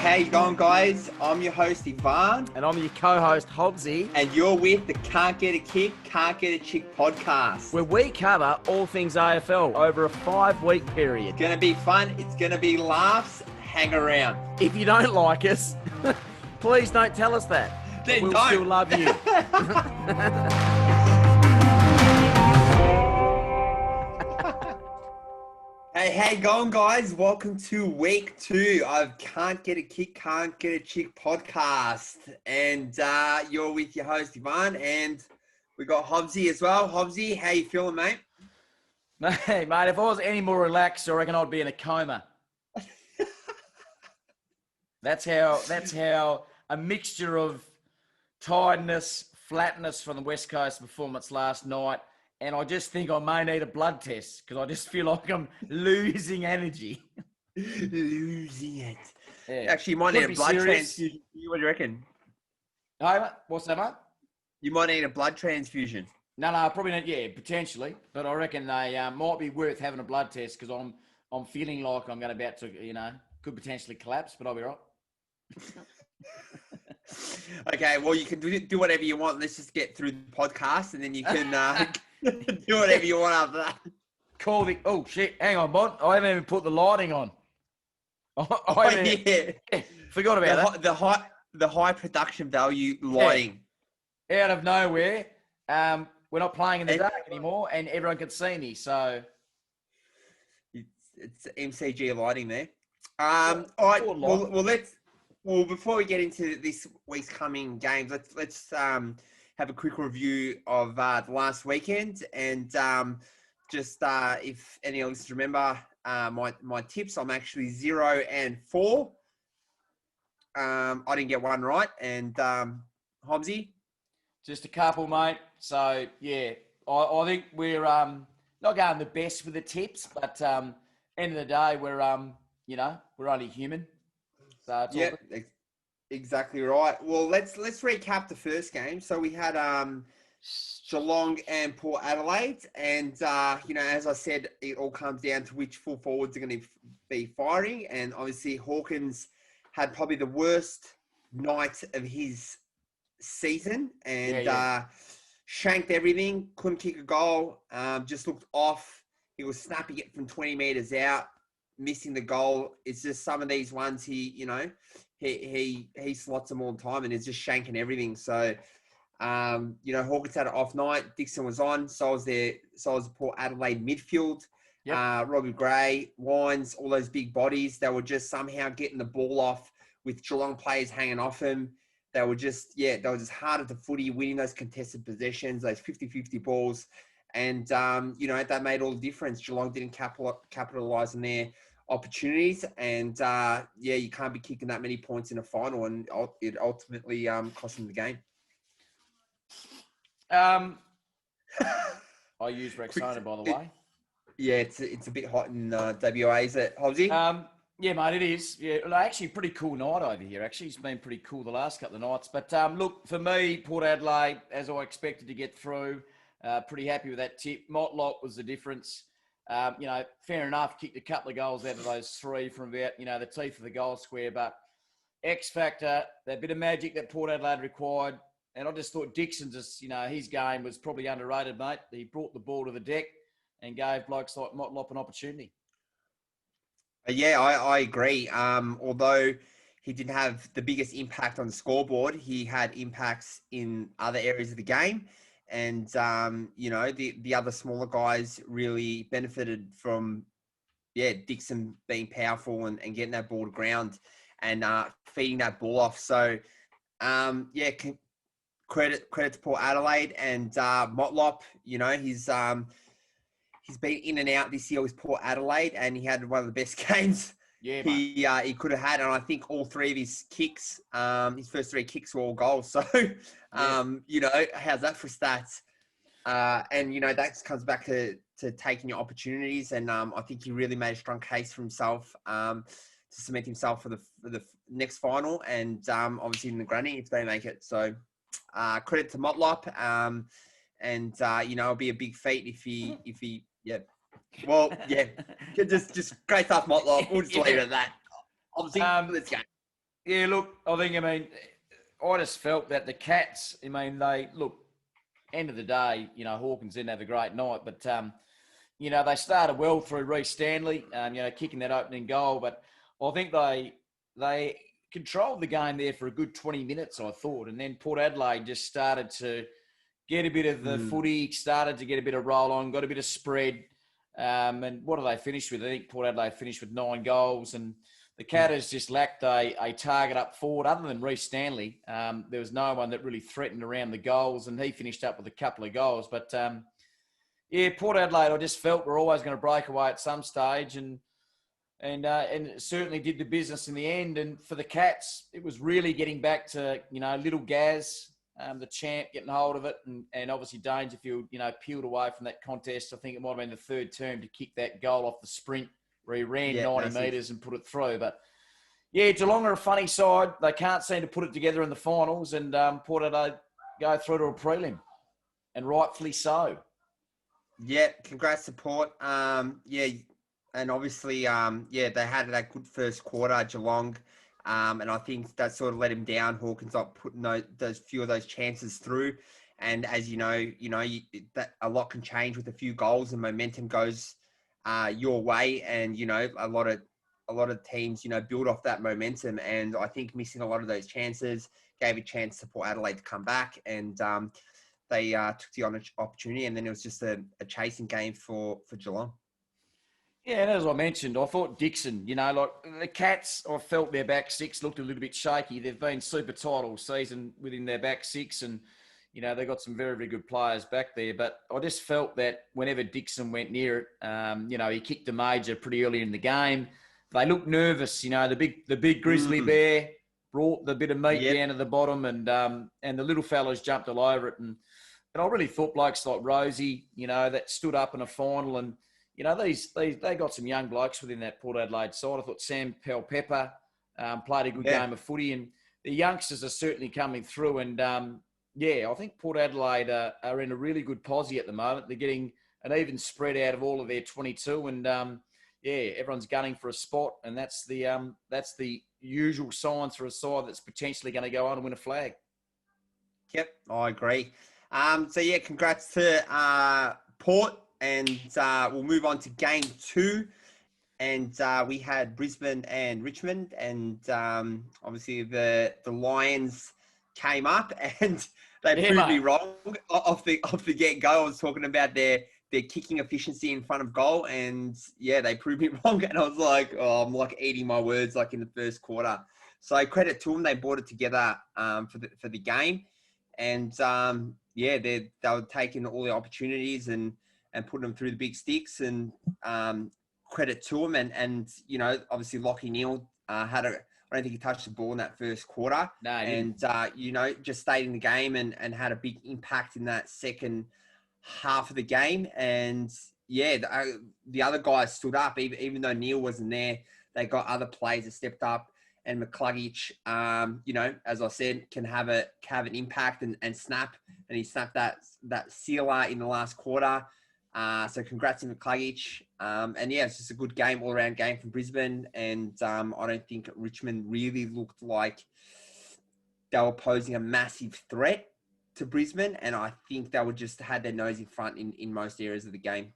how you going, guys? I'm your host, Ivan. And I'm your co-host, Hobley. And you're with the Can't Get a Kick, Can't Get a Chick podcast. Where we cover all things AFL over a 5-week period. It's going to be fun. It's going to be laughs. Hang around. If you don't like us, please don't tell us that. Then we'll don't. still love you. Hey, how you going, guys? Welcome to week 2 of Can't Get a Kick, Can't Get a Chick podcast. And you're with your host, Ivan, and we got Hobbsy as well. Hobbsy, how you feeling, mate? Hey, mate, if I was any more relaxed, I reckon I'd be in a coma. That's how a mixture of tiredness, flatness from the West Coast performance last night, and I just think I may need a blood test because I just feel like I'm losing energy. Losing it. Yeah. Actually, you might need a blood transfusion. What do you reckon? Hey, mate, what's that, mate? You might need a blood transfusion. No, probably not. Yeah, potentially, but I reckon they might be worth having a blood test because I'm feeling like I'm about to, could potentially collapse, but I'll be right. Okay, well, you can do whatever you want. Let's just get through the podcast, and then you can do whatever you want after that. Call the... Oh, shit. Hang on, bud. I haven't even put the lighting on. Yeah. Forgot about that. The high production value lighting. Yeah. Out of nowhere. We're not playing in the dark anymore, and everyone can see me, so... It's MCG lighting there. All right. Well, before we get into this week's coming games, let's have a quick review of the last weekend, and just if any listeners remember my tips, I'm actually 0-4. I didn't get one right, and Hobbsy, just a couple, mate. So yeah, I think we're not going the best with the tips, but end of the day, we're only human. So yeah, exactly right. Well, let's recap the first game. So we had Geelong and Port Adelaide, and as I said, it all comes down to which full forwards are going to be firing, and obviously Hawkins had probably the worst night of his season, and shanked everything, couldn't kick a goal, just looked off. He was snapping it from 20 metres out, missing the goal. It's just some of these ones he slots them all the time, and is just shanking everything. So, Hawkins had an off night. Dixon was on. So was the Port Adelaide midfield. Yep. Robbie Gray, Wines, all those big bodies. They were just somehow getting the ball off with Geelong players hanging off him. They were just hard at the footy, winning those contested possessions, those 50-50 balls. And, that made all the difference. Geelong didn't capitalise on their opportunities. And, you can't be kicking that many points in a final. And it ultimately cost them the game. I use Rexona, by the way. Yeah, it's a bit hot in WA, is it, Hobbsy? Yeah, mate, it is. Yeah, actually, pretty cool night over here. Actually, it's been pretty cool the last couple of nights. But, look, for me, Port Adelaide, as I expected to get through, pretty happy with that tip. Motlop was the difference. Fair enough, kicked a couple of goals out of those 3 from about, the teeth of the goal square. But X factor, that bit of magic that Port Adelaide required. And I just thought Dixon his game was probably underrated, mate. He brought the ball to the deck and gave blokes like Motlop an opportunity. Yeah, I agree. Although he didn't have the biggest impact on the scoreboard, he had impacts in other areas of the game. And, the other smaller guys really benefited from, Dixon being powerful and getting that ball to ground and feeding that ball off. So, credit to Port Adelaide and Motlop. He's been in and out this year with Port Adelaide, and he had one of the best games he could have had. And I think all 3 of his kicks, his first 3 kicks were all goals. So, how's that for stats? That comes back to taking your opportunities. And I think he really made a strong case for himself to cement himself for the next final. And obviously in the granny, it's going to make it. So credit to Motlop. It'll be a big feat if he. Well, just great stuff, Motlop. We'll just leave it at that. Obviously, let's go. Yeah, look, I just felt that the Cats, end of the day, Hawkins didn't have a great night, but, they started well through Reece Stanley, kicking that opening goal, but I think they controlled the game there for a good 20 minutes, I thought, and then Port Adelaide just started to get a bit of the footy, started to get a bit of roll on, got a bit of spread, and what did they finish with? I think Port Adelaide finished with 9 goals, and the Catters just lacked a target up forward. Other than Reece Stanley, there was no one that really threatened around the goals, and he finished up with a couple of goals. But, Port Adelaide, I just felt were always going to break away at some stage, and it certainly did the business in the end. And for the Cats, it was really getting back to, little Gaz, the champ, getting hold of it, and obviously Dangerfield, peeled away from that contest. I think it might have been the third term to kick that goal off the sprint where he ran 90 metres and put it through. But, Geelong are a funny side. They can't seem to put it together in the finals, and Port Adelaide go through to a prelim, and rightfully so. Yeah, congrats to Port. And obviously, they had that good first quarter, Geelong, and I think that sort of let him down. Hawkins not putting those few of those chances through, and as that a lot can change with a few goals, and momentum goes your way, and a lot of teams build off that momentum, and I think missing a lot of those chances gave a chance to Port Adelaide to come back, and they took the opportunity, and then it was just a chasing game for Geelong. Yeah, and as I mentioned, I thought Dixon, the Cats, I felt their back six looked a little bit shaky. They've been super tight all season within their back six, and, they've got some very, very good players back there. But I just felt that whenever Dixon went near it, he kicked a major pretty early in the game. They looked nervous, the big grizzly bear brought the bit of meat down to the bottom, and the little fellas jumped all over it. And I really thought blokes like Rosie, that stood up in a final, and they got some young blokes within that Port Adelaide side. I thought Sam Pepper played a good game of footy, and the youngsters are certainly coming through. And I think Port Adelaide are in a really good posse at the moment. They're getting an even spread out of all of their 22, and everyone's gunning for a spot, and that's the usual signs for a side that's potentially going to go on and win a flag. Yep, I agree. Congrats to Port. And we'll move on to game 2. And we had Brisbane and Richmond. And obviously the Lions came up and they proved me wrong off the get-go. I was talking about their kicking efficiency in front of goal. And, they proved me wrong. And I was like, I'm like eating my words like in the first quarter. So credit to them. They brought it together for the game. And, they were taking all the opportunities and putting them through the big sticks, and credit to them. And obviously Lachie Neale I don't think he touched the ball in that first quarter. No, and, just stayed in the game and had a big impact in that second half of the game. And, the other guys stood up, even though Neale wasn't there. They got other players that stepped up. And McCluggage, as I said, can have an impact and snap. And he snapped that sealer in the last quarter. So congrats to McCluggage. It's just a good game, all-around game from Brisbane. And I don't think Richmond really looked like they were posing a massive threat to Brisbane. And I think they would just had their nose in front in most areas of the game.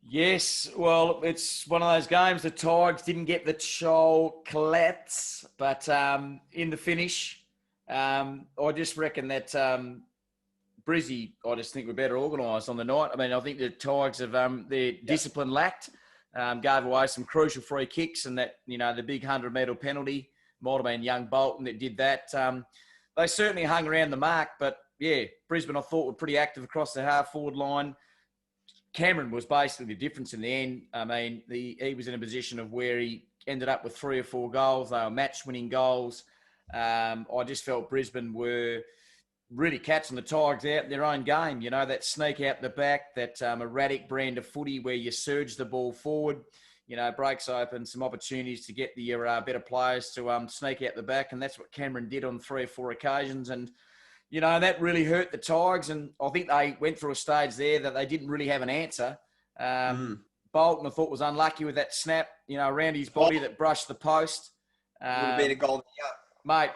Yes, well, it's one of those games. The Tigers didn't get the chocolates, but in the finish, I just reckon that Brizzy, I just think we're better organised on the night. I mean, I think the Tigers have their discipline lacked, gave away some crucial free kicks, and that, the big 100-metre penalty might have been young Bolton that did that. They certainly hung around the mark, but Brisbane I thought were pretty active across the half-forward line. Cameron was basically the difference in the end. I mean, he was in a position of where he ended up with 3 or 4 goals. They were match-winning goals. I just felt Brisbane were really catching the Tigers out in their own game. That sneak out the back, that erratic brand of footy where you surge the ball forward, breaks open some opportunities to get the better players to sneak out the back. And that's what Cameron did on 3 or 4 occasions. And that really hurt the Tigers, and I think they went through a stage there that they didn't really have an answer. Bolton, I thought, was unlucky with that snap, around his body that brushed the post. Would have been a goal. Mate,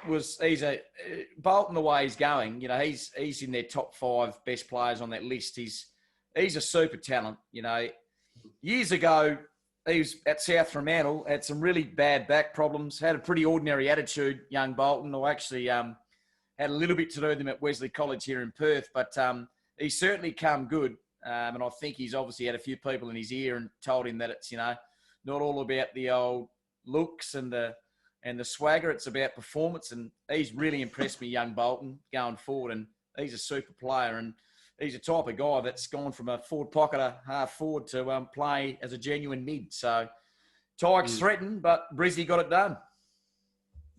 Bolton the way he's going, you know, he's in their top 5 best players on that list. He's a super talent, you know. Years ago, he was at South Fremantle, had some really bad back problems, had a pretty ordinary attitude, young Bolton. I actually had a little bit to do with him at Wesley College here in Perth, but he's certainly come good. And I think he's obviously had a few people in his ear and told him that it's, you know, not all about the old looks and the swagger. It's about performance, and he's really impressed me, young Bolton, going forward. And he's a super player, and he's a type of guy that's gone from a forward pocketer, half forward, to play as a genuine mid. So Tigers threatened, but Brizzy got it done.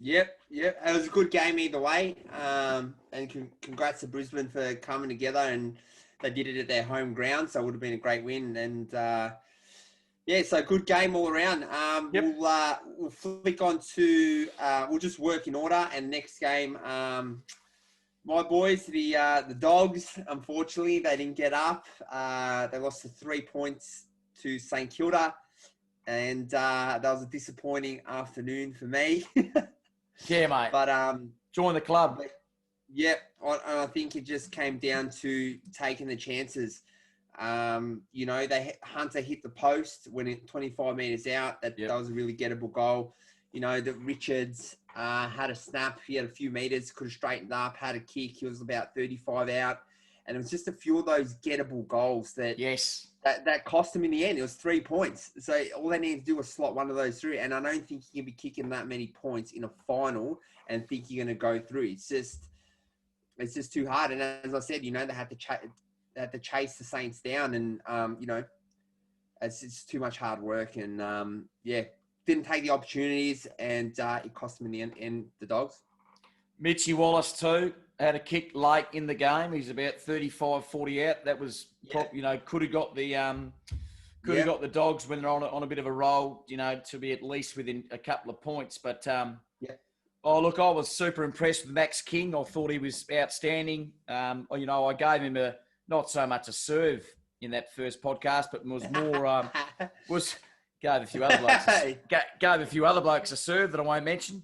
Yep. It was a good game either way. And congrats to Brisbane for coming together, and they did it at their home ground, so it would have been a great win. And so good game all around. We'll flick on to we'll just work in order. And next game, my boys, the Dogs. Unfortunately, they didn't get up. They lost to 3 points to St Kilda, and that was a disappointing afternoon for me. Yeah, mate. But join the club. Yeah, I think it just came down to taking the chances. You know, Hunter hit the post when it 25 metres out. That was a really gettable goal. You know, that Richards had a snap. He had a few metres, could have straightened up, had a kick. He was about 35 out. And it was just a few of those gettable goals that cost him in the end. It was 3 points. So all they need to do was slot one of those through. And I don't think you can be kicking that many points in a final and think you're going to go through. It's just too hard. And as I said, you know, they had to chase the Saints down, and you know, it's too much hard work, and didn't take the opportunities, and it cost them in the end, the Dogs. Mitchie Wallace too had a kick late in the game. He's about 35, 40 out. That was, you know, could have got the got the Dogs when they're on a bit of a roll, you know, to be at least within a couple of points. But oh, look, I was super impressed with Max King. I thought he was outstanding. You know, I gave him not so much a serve in that first podcast, but was more gave a few other blokes a serve that I won't mention.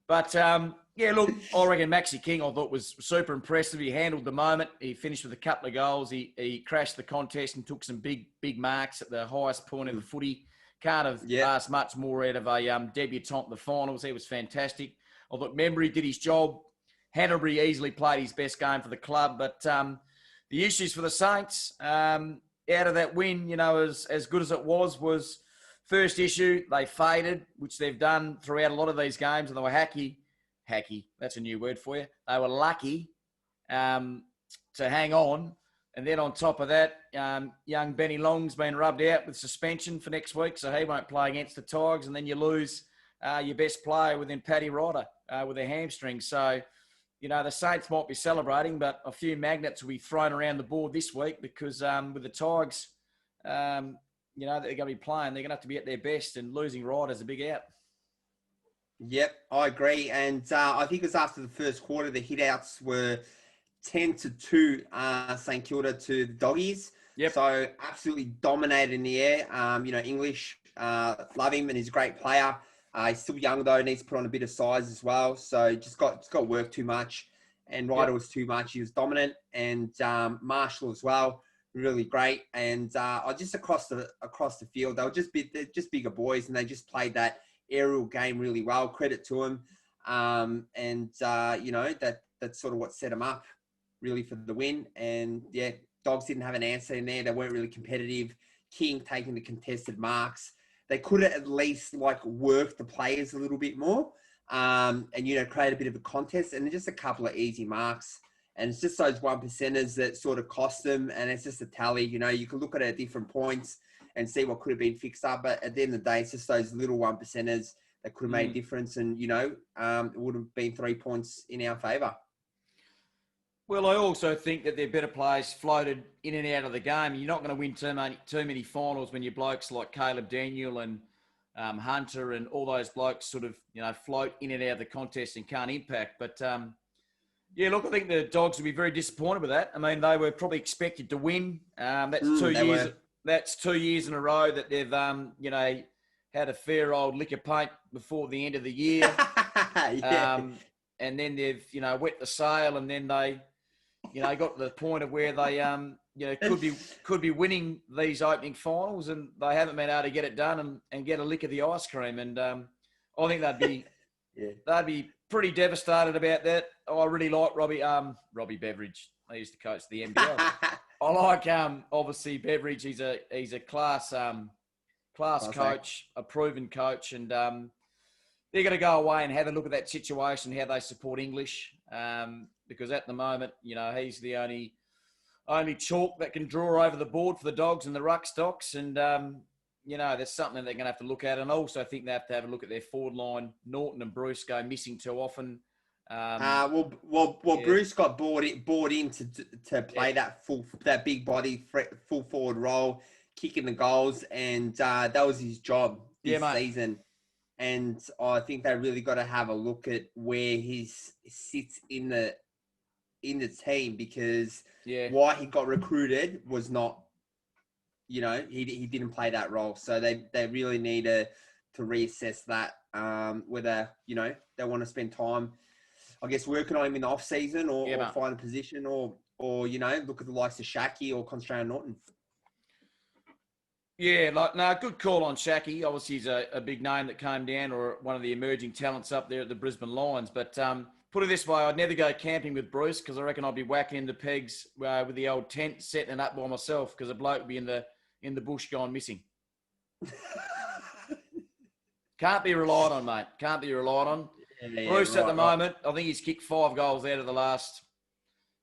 But look, I reckon Maxi King I thought was super impressive. He handled the moment. He finished with a couple of goals. He crashed the contest and took some big marks at the highest point of the footy. Can't have asked much more out of a debutant in the finals. He was fantastic. I thought Membry did his job. Hanbury easily played his best game for the club, but the issues for the Saints out of that win, you know, as good as it was first issue, they faded, which they've done throughout a lot of these games, and they were hacky, that's a new word for you. They were lucky to hang on. And then on top of that, young Benny Long's been rubbed out with suspension for next week, so he won't play against the Tigers. And then you lose your best player within Paddy Ryder with a hamstring. So, you know, the Saints might be celebrating, but a few magnets will be thrown around the board this week because with the Tigers, you know, they're going to be playing. They're going to have to be at their best, and losing Ryder's a big out. Yep, I agree. And I think it was after the first quarter, the hit-outs were 10-2 St Kilda to the Doggies. Yep. So absolutely dominated in the air. You know, English, love him, and he's a great player. He's still young though, needs to put on a bit of size as well. So just got work too much, and Ryder was too much. He was dominant, and Marshall as well, really great. And just across the field, they're just bigger boys, and they just played that aerial game really well. Credit to them, you know, that's sort of what set them up really for the win. And Dogs didn't have an answer in there. They weren't really competitive. King taking the contested marks. They could have at least worked the players a little bit more, and, you know, create a bit of a contest, and just a couple of easy marks. And it's just those 1%ers that sort of cost them. And it's just a tally, you know, you can look at it at different points and see what could have been fixed up. But at the end of the day, it's just those little 1%ers that could have made a difference. And, you know, it would have been 3 points in our favour. Well, I also think that their better players floated in and out of the game. You're not going to win too many finals when your blokes like Caleb Daniel and Hunter and all those blokes sort of, you know, float in and out of the contest and can't impact. But, look, I think the Dogs will be very disappointed with that. I mean, they were probably expected to win. That's 2 years. That's 2 years in a row that they've, you know, had a fair old lick of paint before the end of the year. Yeah. And then they've, wet the sail, and then they, got to the point of where they, could be winning these opening finals, and they haven't been able to get it done and get a lick of the ice cream. And I think they'd be pretty devastated about that. I really like Robbie Beveridge. He used to coach the NBL. I like obviously Beveridge. He's a class coach, a proven coach, and they're going to go away and have a look at that situation, how they support English, because at the moment, he's the only chalk that can draw over the board for the Dogs and the Ruck Stocks, and there's something they're going to have to look at. And also, I think they have to have a look at their forward line. Norton and Bruce go missing too often. Bruce got bought in to play that big body full forward role, kicking the goals, and that was his job this season. And I think they really got to have a look at where he sits in the team, because why he got recruited was not, he didn't play that role. So they really need to reassess that, whether, they want to spend time, I guess, working on him in the off season or find a position or look at the likes of Shaki or concentrate on Norton. Yeah, good call on Shaki. Obviously, he's a big name that came down, or one of the emerging talents up there at the Brisbane Lions. But put it this way, I'd never go camping with Bruce, because I reckon I'd be whacking into pegs with the old tent, setting it up by myself, because a bloke would be in the bush gone missing. Can't be relied on, mate. Can't be relied on. Bruce at the moment, I think he's kicked 5 goals out of the last,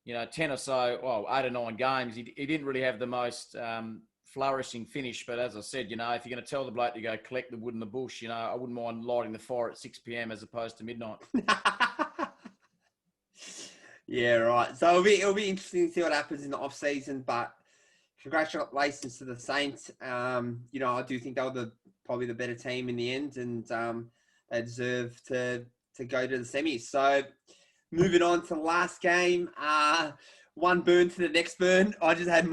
10 or so, 8 or 9 games. He didn't really have the most flourishing finish, but as I said, if you're going to tell the bloke to go collect the wood in the bush, I wouldn't mind lighting the fire at 6 p.m. as opposed to midnight. Yeah, right. So it'll be interesting to see what happens in the off season. But congratulations to the Saints. I do think they were probably the better team in the end, and they deserve to go to the semis. So moving on to the last game, one burn to the next burn. I just had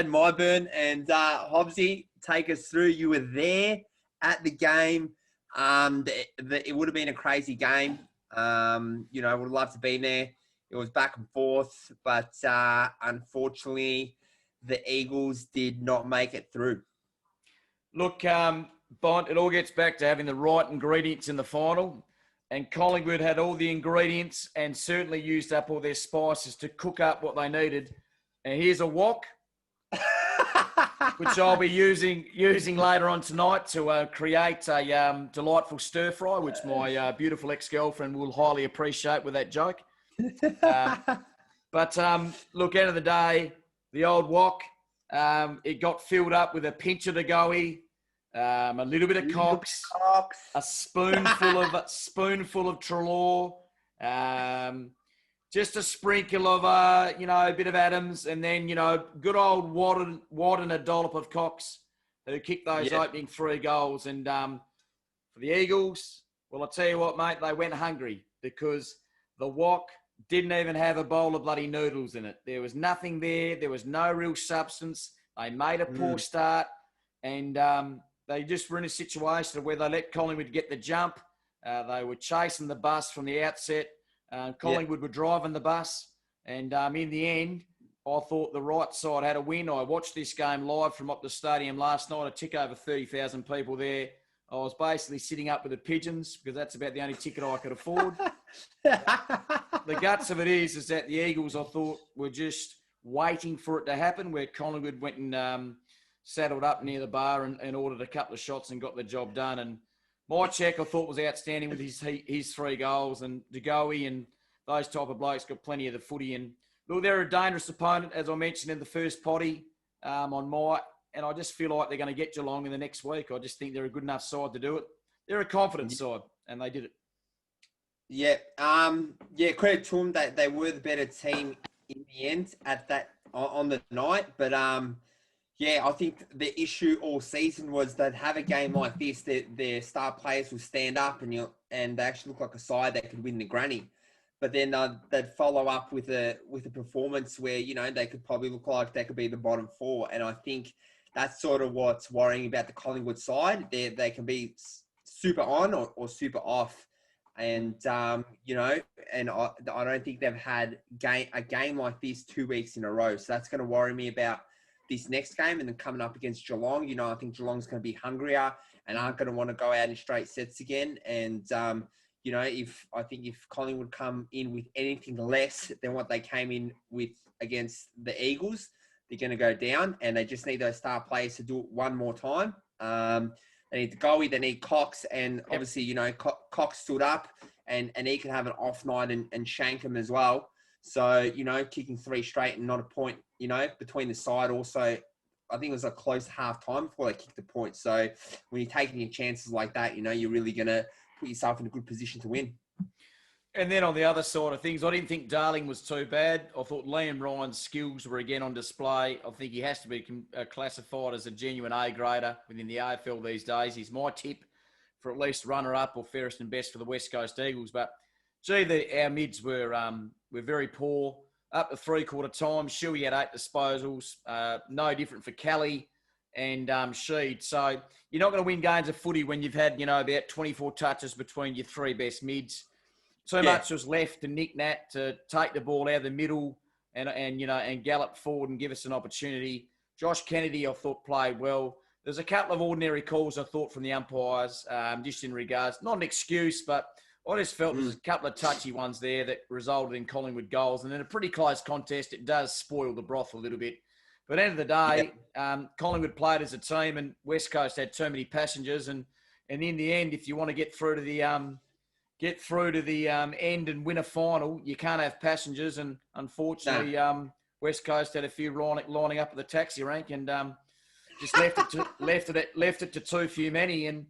my burn, and Hobbsy, take us through. You were there at the game. It would have been a crazy game. Would have loved to be there. It was back and forth, but unfortunately, the Eagles did not make it through. Look, Bont, it all gets back to having the right ingredients in the final. And Collingwood had all the ingredients and certainly used up all their spices to cook up what they needed. And here's a wok, which I'll be using later on tonight to create a delightful stir fry, which my beautiful ex-girlfriend will highly appreciate with that joke. But look, end of the day, the old wok, it got filled up with a pinch of Degoe, a little bit of Cox, a spoonful of Trelaw, just a sprinkle of a bit of Adams, and then good old Watt and a dollop of Cox, who kicked those opening 3 goals. And for the Eagles, well, I'll tell you what, mate, they went hungry, because the wok didn't even have a bowl of bloody noodles in it. There was nothing there. There was no real substance. They made a poor start, and they just were in a situation where they let Collingwood get the jump. They were chasing the bus from the outset. Collingwood were driving the bus, and in the end, I thought the right side had a win. I watched this game live from up the stadium last night. I took over 30,000 people there. I was basically sitting up with the pigeons, because that's about the only ticket I could afford. The guts of it is that the Eagles, I thought, were just waiting for it to happen, where Collingwood went and saddled up near the bar and ordered a couple of shots and got the job done. And my check, I thought, was outstanding with his 3 goals, and Degoe and those type of blokes got plenty of the footy. And look, they're a dangerous opponent, as I mentioned in the first potty and I just feel like they're going to get Geelong in the next week. I just think they're a good enough side to do it. They're a confident side, and they did it. Yeah, credit to them that they were the better team in the end on the night. But I think the issue all season was they'd have a game like this, their star players will stand up and they actually look like a side that could win the granny. But then they'd follow up with a performance where they could probably look like they could be the bottom 4. And I think that's sort of what's worrying about the Collingwood side. They can be super on or super off. And, you know, and I don't think they've had a game like this 2 weeks in a row. So that's going to worry me about this next game. And then coming up against Geelong, you know, I think Geelong's going to be hungrier and aren't going to want to go out in straight sets again. And, you know, if Collingwood come in with anything less than what they came in with against the Eagles, they're going to go down, and they just need those star players to do it one more time. They need the goalie, they need Cox, and obviously, you know, Cox stood up, and he can have an off night and shank him as well. So, you know, kicking 3 straight and not a point, you know, between the side also. I think it was a close half time before they kicked the point. So when you're taking your chances like that, you know, you're really going to put yourself in a good position to win. And then on the other side of things, I didn't think Darling was too bad. I thought Liam Ryan's skills were again on display. I think he has to be classified as a genuine A-grader within the AFL these days. He's my tip for at least runner-up or fairest and best for the West Coast Eagles. But, gee, our mids were very poor. Up to three-quarter time, Shuey had 8 disposals. No different for Kelly and Sheed. So you're not going to win games of footy when you've had, you know, about 24 touches between your 3 best mids. Too much was left to Nick Nat to take the ball out of the middle and you know, and gallop forward and give us an opportunity. Josh Kennedy, I thought, played well. There's a couple of ordinary calls, I thought, from the umpires, just in regards, not an excuse, but I just felt there's a couple of touchy ones there that resulted in Collingwood goals. And in a pretty close contest, it does spoil the broth a little bit. But at the end of the day, Collingwood played as a team and West Coast had too many passengers. And in the end, if you want to get through to the end and win a final, you can't have passengers. And unfortunately, West Coast had a few lining up at the taxi rank and just left it to too few many. And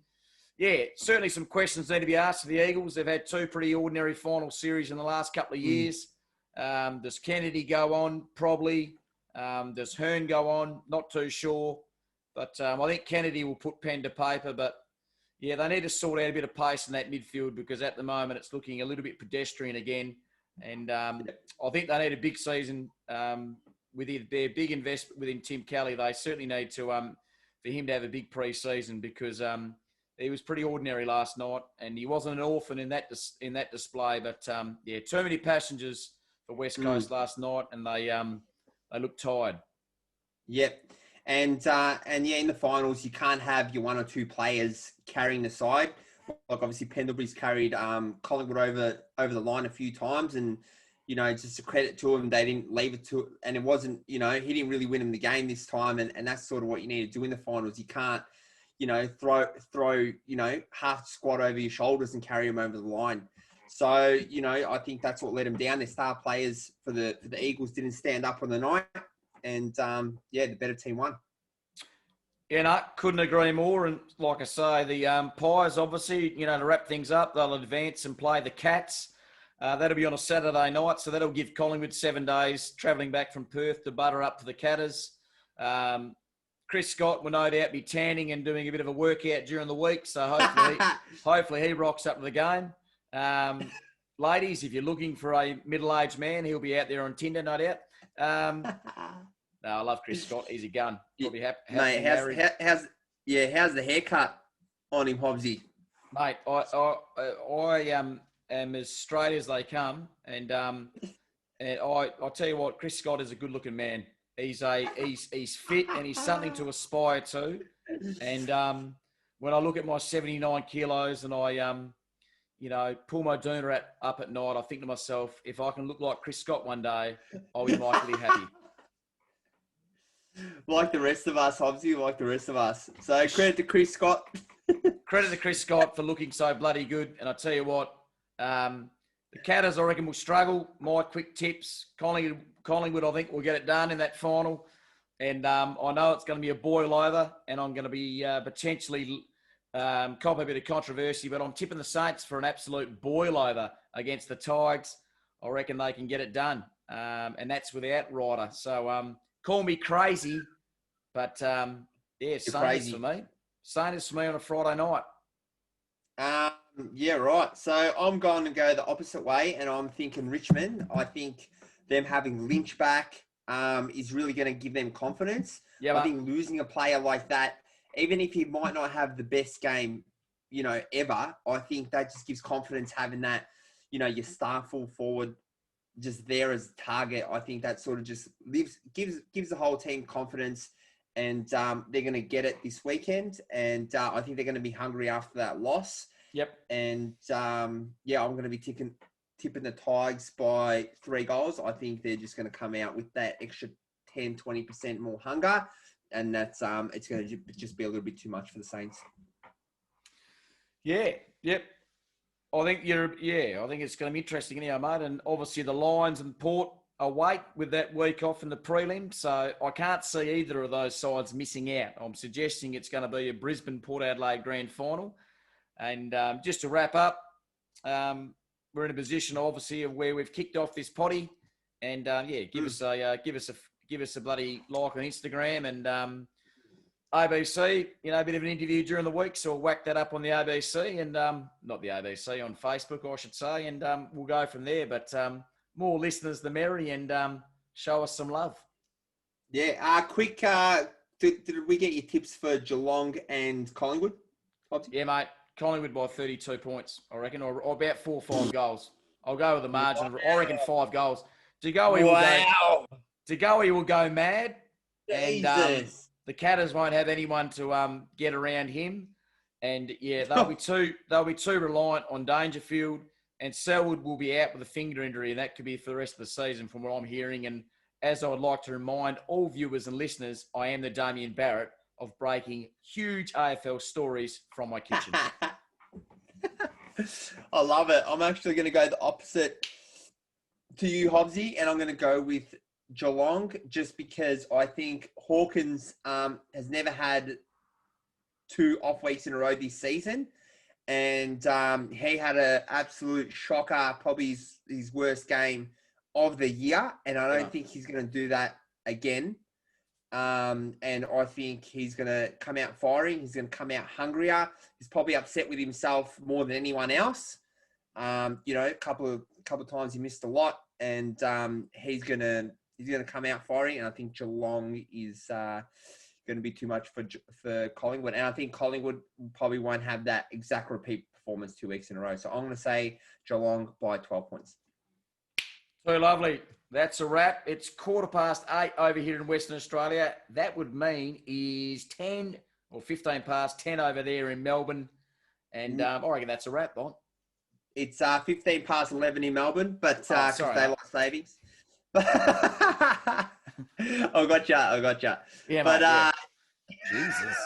yeah, certainly some questions need to be asked of the Eagles. They've had 2 pretty ordinary final series in the last couple of years. Does Kennedy go on? Probably. Does Hearn go on? Not too sure. But I think Kennedy will put pen to paper. But yeah, they need to sort out a bit of pace in that midfield because at the moment it's looking a little bit pedestrian again. And I think they need a big season with their big investment within Tim Kelly. They certainly need to for him to have a big pre-season because he was pretty ordinary last night and he wasn't an orphan in that display. But yeah, too many passengers for West Coast last night and they looked tired. Yep. And yeah, in the finals, you can't have your 1 or 2 players carrying the side. Like obviously Pendlebury's carried Collingwood over the line a few times, and you know, just a credit to him, they didn't leave it to, and it wasn't, you know, he didn't really win him the game this time, and that's sort of what you need to do in the finals. You can't, you know, throw you know, half the squad over your shoulders and carry them over the line. So you know, I think that's what let them down. Their star players for the Eagles didn't stand up on the night. And, yeah, the better team won. Yeah, no, couldn't agree more. And like I say, the Pies, obviously, you know, to wrap things up, they'll advance and play the Cats. That'll be on a Saturday night, so that'll give Collingwood 7 days travelling back from Perth to butter up for the Catters. Chris Scott will no doubt be tanning and doing a bit of a workout during the week, so hopefully he rocks up to the game. Ladies, if you're looking for a middle-aged man, he'll be out there on Tinder, no doubt. No, I love Chris Scott. He's a gun. Probably happy. Mate, how's the haircut on him, Hobbsy? Mate, I am as straight as they come, and I'll tell you what, Chris Scott is a good-looking man. He's fit and he's something to aspire to. And when I look at my 79 kilos and I you know, pull my doona up at night, I think to myself, if I can look like Chris Scott one day, I'll be mightily happy. Like the rest of us, Hobbsy, like the rest of us. So credit to Chris Scott. Credit to Chris Scott for looking so bloody good. And I tell you what, the Catters, I reckon, will struggle. My quick tips, Collingwood, I think, will get it done in that final. And I know it's going to be a boil over, and I'm going to be potentially cop a bit of controversy, but I'm tipping the Saints for an absolute boil over against the Tigers. I reckon they can get it done. And that's without Ryder. So, call me crazy, but yeah, Saints for me. Saints for me on a Friday night. Yeah, right. So I'm going to go the opposite way, and I'm thinking Richmond. I think them having Lynch back, is really going to give them confidence. Yeah, I think losing a player like that, even if he might not have the best game, ever, I think that just gives confidence having that, your star full forward just there as a target. I think that sort of just gives the whole team confidence, and they're going to get it this weekend. And I think they're going to be hungry after that loss. Yep. And I'm going to be tipping the Tigers by 3 goals. I think they're just going to come out with that extra 10-20% more hunger, and that's it's going to just be a little bit too much for the Saints. Yeah. Yep. I think it's going to be interesting anyhow, mate. And obviously the Lions and Port await with that week off in the prelim. So I can't see either of those sides missing out. I'm suggesting it's going to be a Brisbane Port Adelaide grand final. And just to wrap up, we're in a position obviously of where we've kicked off this potty. And give us a bloody like on Instagram, and ABC, a bit of an interview during the week, so we'll whack that up on the ABC and not the ABC, on Facebook, I should say, and we'll go from there. But more listeners, the merry, and show us some love. Yeah, quick. Did we get your tips for Geelong and Collingwood? Yeah, mate. Collingwood by 32 points, I reckon, or about 4 or 5 goals. I'll go with the margin. Wow. I reckon 5 goals. Degoe will go mad, and the Catters won't have anyone to get around him. And yeah, they'll be too reliant on Dangerfield, and Selwood will be out with a finger injury, and that could be for the rest of the season from what I'm hearing. And as I would like to remind all viewers and listeners, I am the Damien Barrett of breaking huge AFL stories from my kitchen. I love it. I'm actually going to go the opposite to you, Hobbsy, and I'm going to go with Geelong, just because I think Hawkins has never had 2 off weeks in a row this season, and he had an absolute shocker, probably his worst game of the year, and I don't think he's going to do that again. And I think he's going to come out firing. He's going to come out hungrier. He's probably upset with himself more than anyone else. A couple of times he missed a lot, and he's going to come out firing. And I think Geelong is going to be too much for Collingwood. And I think Collingwood probably won't have that exact repeat performance 2 weeks in a row. So I'm going to say Geelong by 12 points. So lovely. That's a wrap. It's 8:15 over here in Western Australia. That would mean is 10 or 15 past 10 over there in Melbourne. And I reckon that's a wrap, Bon. It's 15 past 11 in Melbourne, but because daylight savings. I gotcha. Yeah, but mate, Jesus.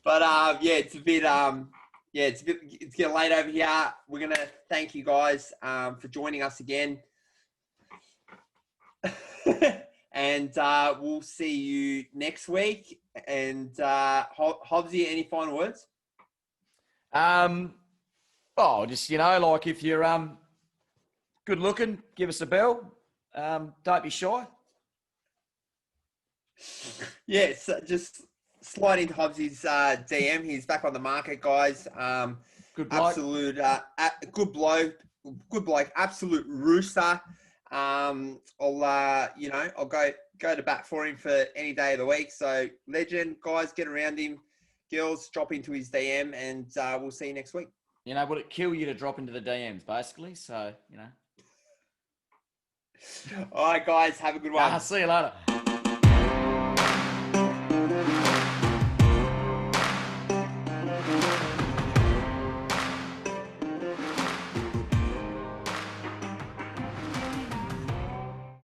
But it's a bit it's getting late over here. We're gonna thank you guys for joining us again. And we'll see you next week. And Hobbsy, any final words? Just like if you're good looking, give us a bell. Don't be shy. Yes, just slide into Hobbsy's DM. He's back on the market, guys. Good bloke. Absolute good bloke, absolute rooster. I'll go to bat for him for any day of the week. So legend, guys, get around him. Girls, drop into his DM, and we'll see you next week. Would it kill you to drop into the DMs, basically? So, All right, guys, have a good one. See you later.